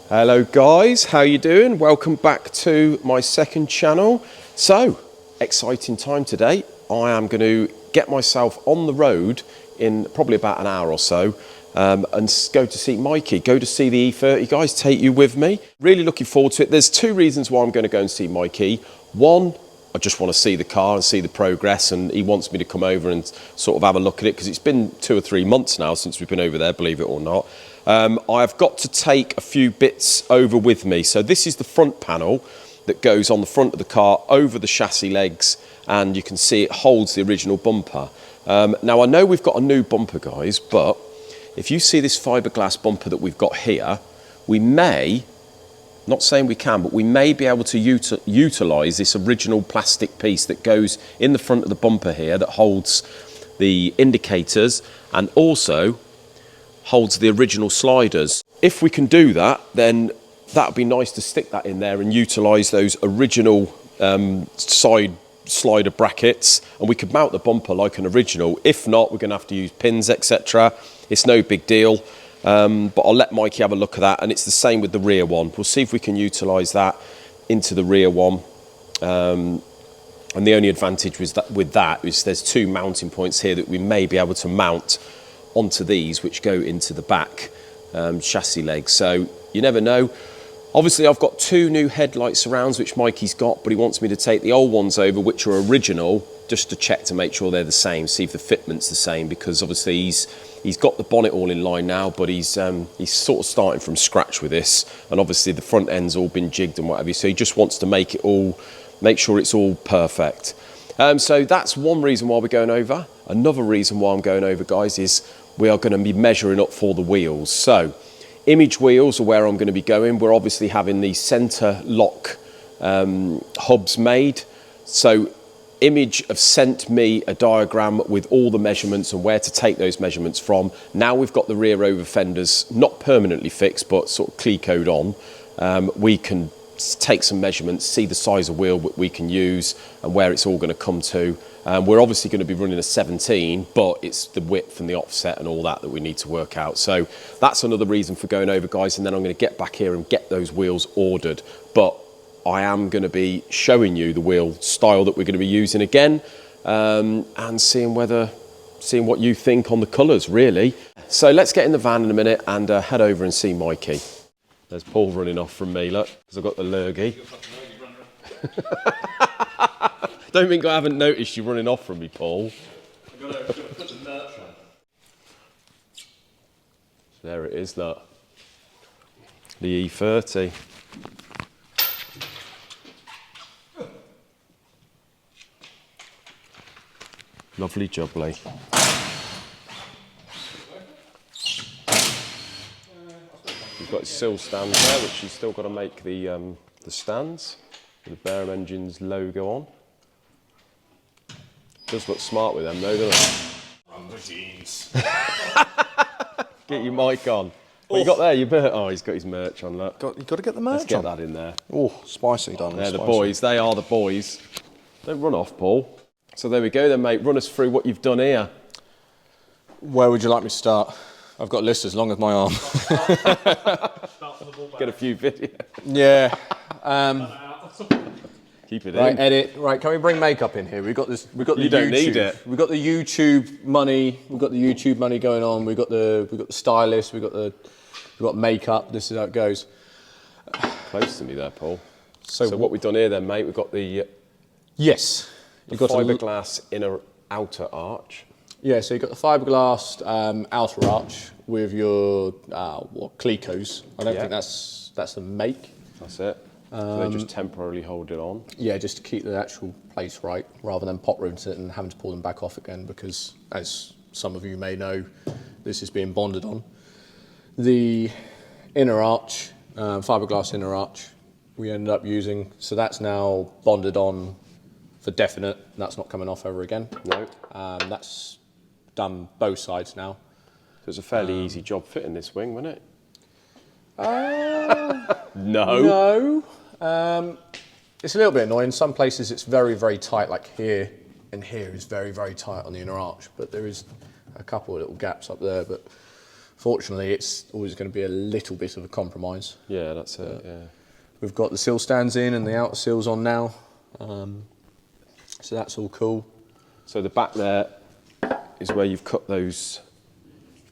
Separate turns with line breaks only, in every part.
Hello guys, how you doing? Welcome back to my second channel. So, exciting time today. I am going to get myself on the road in probably about an hour or so and go to see Mikey, go to see the E30 guys, take you with me. Really looking forward to it. There's two reasons why I'm going to go and see Mikey. One, I just want to see the car and see the progress, and he wants me to come over and sort of have a look at it because it's been 2 or 3 months now since we've been over there, believe it or not. I've got to take a few bits over with me. So this is the front panel that goes on the front of the car over the chassis legs, and you can see it holds the original bumper. Now I know we've got a new bumper, guys, but if you see this fiberglass bumper that we've got here, we may, not saying we can, but we may be able to utilise this original plastic piece that goes in the front of the bumper here that holds the indicators and also holds the original sliders. If we can do that, then that would be nice to stick that in there and utilise those original side slider brackets, and we could mount the bumper like an original. If not, we're going to have to use pins, etc. It's no big deal, but I'll let Mikey have a look at that, and it's the same with the rear one. We'll see if we can utilise that into the rear one. And the only advantage with that is there's 2 mounting points here that we may be able to mount onto these, which go into the back chassis legs. So you never know. Obviously I've got 2 new headlight surrounds which Mikey's got, but he wants me to take the old ones over, which are original, just to check to make sure they're the same, see if the fitment's the same, because obviously he's got the bonnet all in line now, but he's sort of starting from scratch with this, and obviously the front end's all been jigged and whatever, so he just wants to make sure it's all perfect. So that's one reason why we're going over. Another reason why I'm going over, guys, is we are going to be measuring up for the wheels. So image wheels are where I'm going to be going. We're obviously having the center lock hubs made. So Image have sent me a diagram with all the measurements and where to take those measurements from. Now we've got the rear over fenders not permanently fixed, but sort of clecoed on. We can take some measurements, see the size of wheel we can use and where it's all going to come to. We're obviously going to be running a 17, but it's the width and the offset and all that we need to work out. So that's another reason for going over, guys, and then I'm going to get back here and get those wheels ordered. But I am going to be showing you the wheel style that we're going to be using again, and seeing what you think on the colours, really. So let's get in the van in a minute and head over and see Mikey. There's Paul running off from me, look, because I've got the lurgy. Don't think I haven't noticed you running off from me, Paul.
I've got to put the merch on.
There it is, look. The E30. Lovely jubbly. You've got sill stands there, which you've still got to make the stands with the Bear Engines logo on. Does look smart with them though, doesn't it?
Run the jeans.
Get your mic on. What you got there? Oh, he's got his merch on, look.
You've got to get the merch
Let's get
on.
that in there.
Oh, spicy, darling.
They're the boys. They are the boys. Don't run off, Paul. So there we go then, mate. Run us through what you've done here.
Where would you like me to start? I've got a list as long as my arm.
Get a few videos.
Yeah.
Keep it
Right,
in.
edit. Right, can we bring makeup in here? We've got this. We've got the
You don't need it.
We've got the YouTube money. We've got the YouTube money going on. We've got the stylist. We've got makeup. This is how it goes.
Close to me there, Paul.
So
what we've done here then, mate, we've got the
yes. You've got
fiberglass inner outer arch.
Yeah, so you've got the fiberglass outer arch with your clecos. I don't think that's the make.
That's it. So they just temporarily hold it on.
Yeah, just to keep the actual place right, rather than pot root it and having to pull them back off again, because as some of you may know, this is being bonded on. The inner arch, fiberglass inner arch, we ended up using, so that's now bonded on for definite. That's not coming off ever again.
No.
That's done both sides now.
So it's a fairly easy job fitting this wing, wasn't it? No.
No. It's a little bit annoying. Some places it's very, very tight, like here, and here is very, very tight on the inner arch, but there is a couple of little gaps up there, but Fortunately, it's always going to be a little bit of a compromise.
Yeah, that's it. Yeah.
We've got the sill stands in and the outer sills on now, so that's all cool.
So the back there is where you've cut those.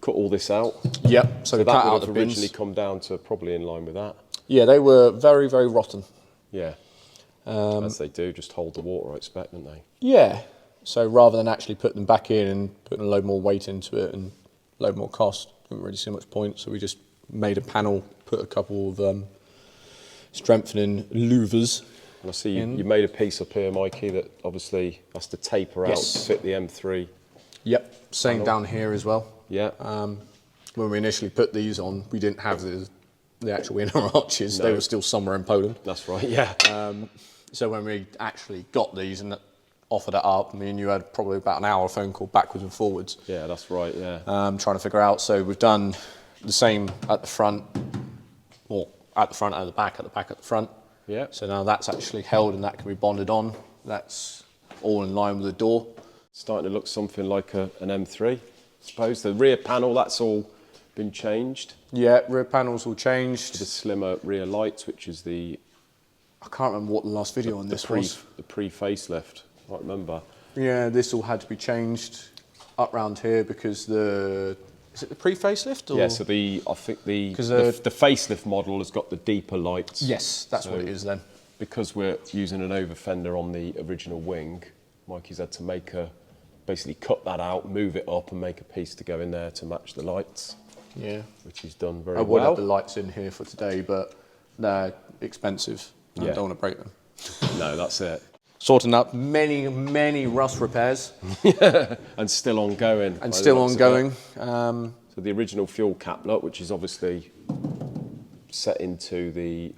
Cut all this out.
Yep. So we
that
cut out
would
the
have
bins.
originally come down to probably in line with that.
Yeah, they were very, very rotten.
Yeah. As they do, just hold the water, I expect, don't they?
Yeah. So rather than actually put them back in and putting a load more weight into it and a load more cost, didn't really see much point. So we just made a panel, put a couple of strengthening louvers.
And I see you made a piece up here, Mikey, that obviously has to taper out to fit the M3.
Yep. Same panel down here as well.
Yeah.
When we initially put these on, we didn't have the actual inner arches.
No.
They were still somewhere in Poland.
That's right, yeah.
So when we actually got these and offered it up, me and you had probably about an hour phone call backwards and forwards.
Yeah, that's right, yeah.
Trying to figure out. So we've done the same at the front, or at the front, at the back, at the back, at the front.
Yeah.
So now that's actually held and that can be bonded on. That's all in line with the door.
Starting to look something like an M3, I suppose. The rear panel, that's all been changed.
Yeah, rear panels all changed.
The slimmer rear lights, which is the...
I can't remember what the last video on this was.
The pre-facelift, I can't remember.
Yeah, this all had to be changed up round here because the... Is it the pre-facelift?
Yeah, so I think the facelift model has got the deeper lights.
Yes, that's what it is then.
Because we're using an over fender on the original wing, Mikey's had to basically cut that out, move it up and make a piece to go in there to match the lights.
Yeah.
Which he's done very
I
well.
would have the lights in here for today, but they're expensive. I don't want to break them.
No, that's it.
Sorting up many rust repairs.
And still ongoing.
And still ongoing.
So the original fuel cap nut, which is obviously set into the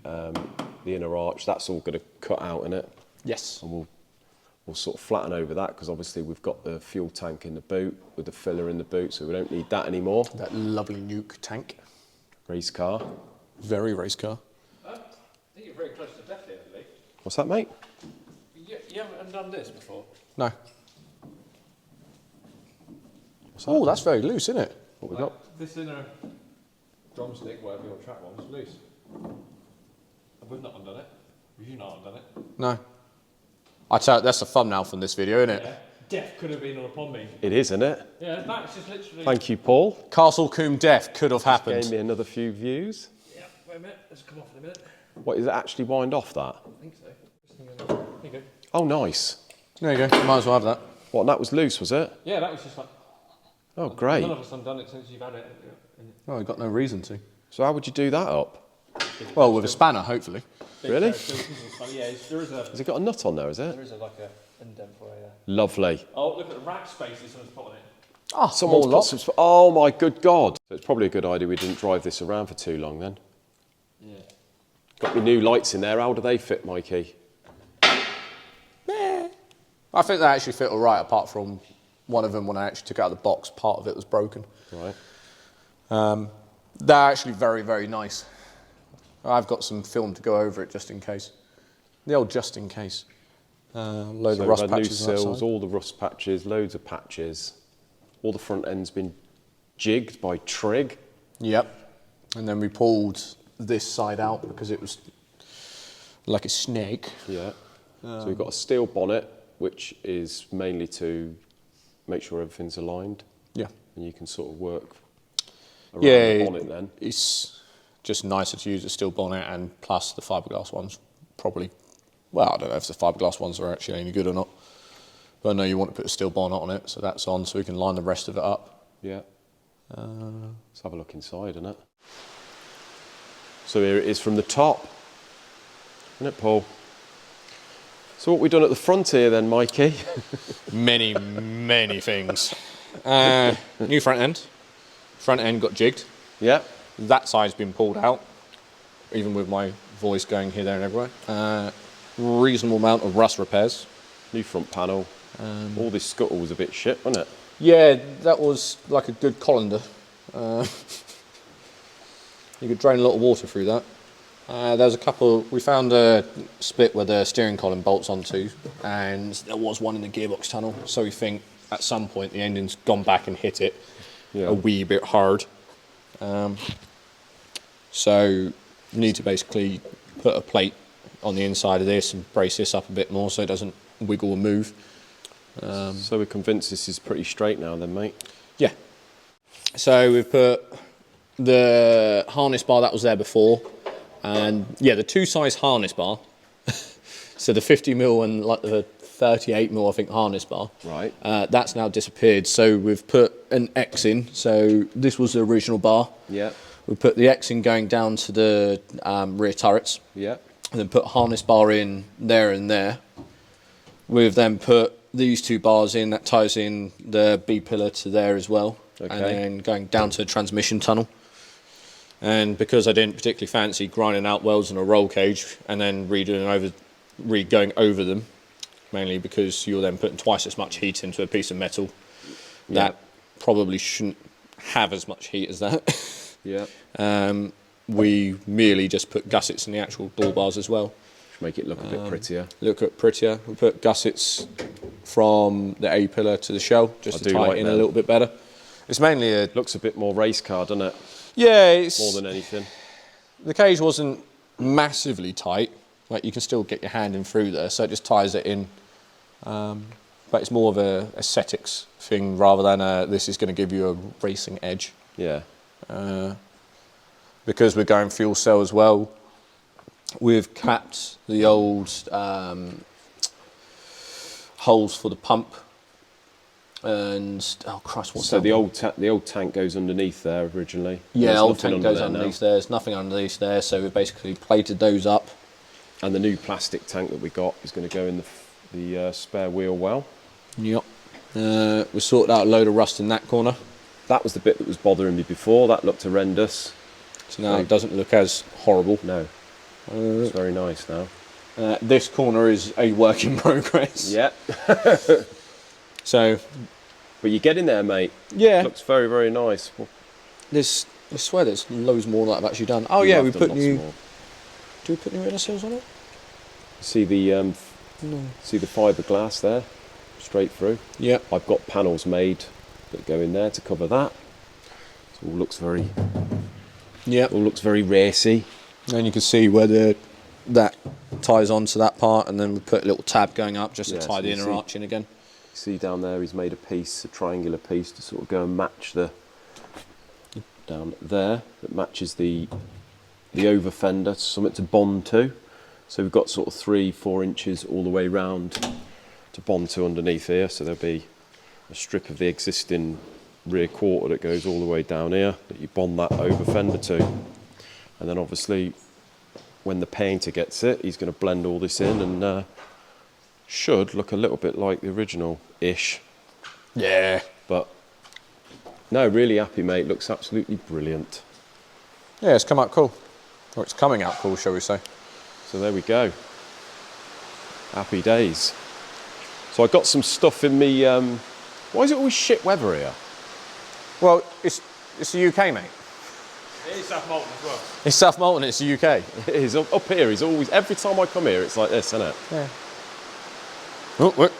inner arch, that's all going to cut out in it.
Yes.
And we'll sort of flatten over that because obviously we've got the fuel tank in the boot with the filler in the boot, so we don't need that anymore.
That lovely nuke tank.
Race car.
Very race car.
I think you're very close to death here, Lee.
What's that, mate?
You haven't done this before?
No. Oh, that's very loose, isn't it?
What we got?
This inner drumstick, whatever your track one, was loose. We've not undone it. You've not undone it.
No. I tell you, that's the thumbnail from this video, isn't it?
Yeah. Death could have been upon me.
It is, isn't it?
Yeah, that's just literally...
Thank you, Paul.
Castle Combe death could have happened.
Gave me another few views.
Yeah, wait a minute. Let's come off in a minute.
What, is it actually wind off that?
I think so. Here you go.
Oh, nice.
There you go. Might as well have that.
What, and that was loose, was it?
Yeah, that was just like...
Oh, great.
None of us have done it since you've had it.
Oh, we've got no reason to.
So how would you do that up?
Well, with a spanner, hopefully.
Really?
Yeah, there is a...
Has it got a nut on there, is it?
There is like a indent for it, yeah.
Lovely.
Oh, look at the rack spaces someone's put on it.
Oh,
Someone's put some... Oh, my good God. So it's probably a good idea we didn't drive this around for too long then.
Yeah.
Got the new lights in there. How do they fit, Mikey?
I think they actually fit all right, apart from one of them when I actually took it out of the box. Part of it was broken.
Right.
They're actually very, very nice. I've got some film to go over it just in case. The old just in case. Loads of rust patches.
New sills, all the rust patches, loads of patches. All the front end's been jigged by Trig.
Yep. And then we pulled this side out because it was like a snake.
Yeah. So we've got a steel bonnet, which is mainly to make sure everything's aligned.
Yeah.
And you can sort of work around
Yeah,
the bonnet then.
It's just nicer to use a steel bonnet, and plus the fiberglass ones probably, well, I don't know if the fiberglass ones are actually any good or not. But I know you want to put a steel bonnet on it, so that's on, so we can line the rest of it up.
Yeah. Let's have a look inside, innit? So here it is from the top. Isn't it, Paul? So what have we done at the front here then, Mikey?
Many things. New front end. Front end got jigged.
Yeah.
That side's been pulled out, even with my voice going here, there and everywhere. Reasonable amount of rust repairs.
New front panel. All this scuttle was a bit shit, wasn't it?
Yeah, that was like a good colander. You could drain a lot of water through that. There's a couple, we found a split where the steering column bolts onto, and there was one in the gearbox tunnel, so we think at some point the engine's gone back and hit it a wee bit hard. So you need to basically put a plate on the inside of this and brace this up a bit more so it doesn't wiggle or move.
So we're convinced this is pretty straight now then, mate?
Yeah. So we've put the harness bar that was there before, and yeah, the two size harness bar. So the 50mm and like the 38mm, I think, harness bar.
Right.
That's now disappeared. So we've put an X in. So this was the original bar.
Yeah.
We put the X in going down to the rear turrets.
Yeah.
And then put a harness bar in there and there. We've then put these two bars in, that ties in the B pillar to there as well.
Okay.
And then going down to the transmission tunnel. And because I didn't particularly fancy grinding out welds on a roll cage and then going over them, mainly because you're then putting twice as much heat into a piece of metal that probably shouldn't have as much heat as that.
Yeah.
We merely just put gussets in the actual ball bars as well.
Make it look a bit prettier.
Look at prettier. We put gussets from the A pillar to the shell just to tie it in a little bit better. It's mainly
Looks a bit more race car, doesn't it?
Yeah, it's
More than anything.
the cage wasn't massively tight. Like you can still get your hand in through there, so it just ties it in. But it's more of a aesthetics thing rather than this is going to give you a racing edge.
Yeah.
Because we're going fuel cell as well, we've capped the old holes for the pump. And oh Christ, what's
So
that?
the old tank goes underneath there originally.
Yeah,
There's
old
nothing
tank
under
goes
there
underneath
now.
there. There's nothing underneath there, so we basically plated those up.
And the new plastic tank that we got is going to go in the spare wheel well.
Yep. We sorted out a load of rust in that corner,
That was the bit that was bothering me before. That looked horrendous.
so now it doesn't look as horrible.
No. It's very nice now.
This corner is a work in progress.
Yeah.
So
But you get in there, mate.
yeah,
Looks very, very nice. Well,
I swear there's loads more that I've actually done. Oh
you
yeah,
have
we
done
put
lots
new.
more.
Do we put new inner seals on it?
See the fiberglass there, straight through.
Yeah.
I've got panels made that go in there to cover that. So it all looks very racy.
And you can see where that ties onto that part, and then we put a little tab going up just to
Yeah,
tie
so
the
you
inner
see-
arch in again.
See down there, he's made a triangular piece to sort of go and match down there that matches the over fender, something to bond to. So we've got sort of 3-4 inches all the way round to bond to underneath here. So there'll be a strip of the existing rear quarter that goes all the way down here that you bond that over fender to. And then obviously when the painter gets it, he's going to blend all this in and should look a little bit like the original-ish.
Yeah.
But no, really happy, mate. Looks absolutely brilliant.
Yeah, it's come out cool. Or it's coming out cool, shall we say.
So there we go. Happy days. So I got some stuff in me. Why is it always shit weather here?
Well, it's the UK, mate.
It is South Molton as well.
It's South Molton, it's the UK.
It is up here. Is always every time I come here, it's like this, isn't it?
Yeah. Oh, look.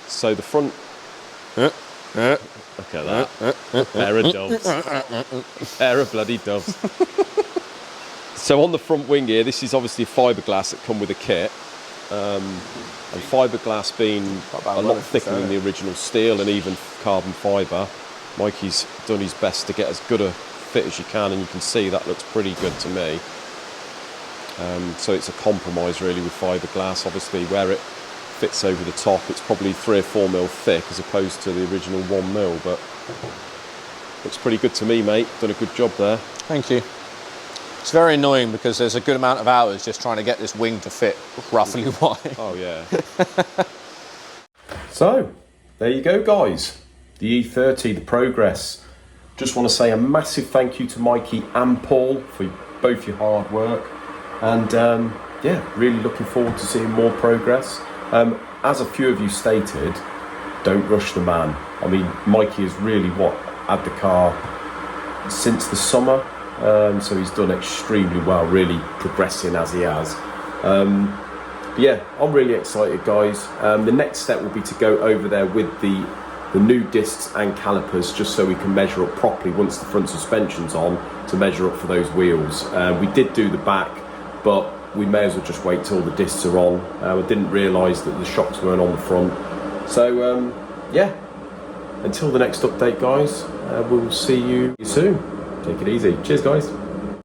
So the front. Look at that. A pair of doves. A pair of bloody doves. So on the front wing here, this is obviously fiberglass that come with a kit. And fiberglass being a lot thicker than the original steel and even carbon fibre. Mikey's done his best to get as good a fit as you can, and you can see that looks pretty good to me. So it's a compromise really with fiberglass. Obviously where it fits over the top, it's probably 3 or 4 mil thick as opposed to the original 1 mil, but looks pretty good to me, mate. Done a good job there.
Thank you. It's very annoying because there's a good amount of hours just trying to get this wing to fit roughly wide.
Oh yeah. So there you go, guys. The E30, the Progress. Just want to say a massive thank you to Mikey and Paul for both your hard work, and yeah, really looking forward to seeing more progress. As a few of you stated, don't rush the man. I mean, Mikey has really had the car since the summer, so he's done extremely well, really progressing as he has. But yeah, I'm really excited, guys. The next step will be to go over there with the the new discs and calipers, just so we can measure up properly once the front suspension's on, to measure up for those wheels. We did do the back, but we may as well just wait till the discs are on. I didn't realise that the shocks weren't on the front. So yeah, until the next update, guys, we will see you soon. Take it easy. Cheers, guys.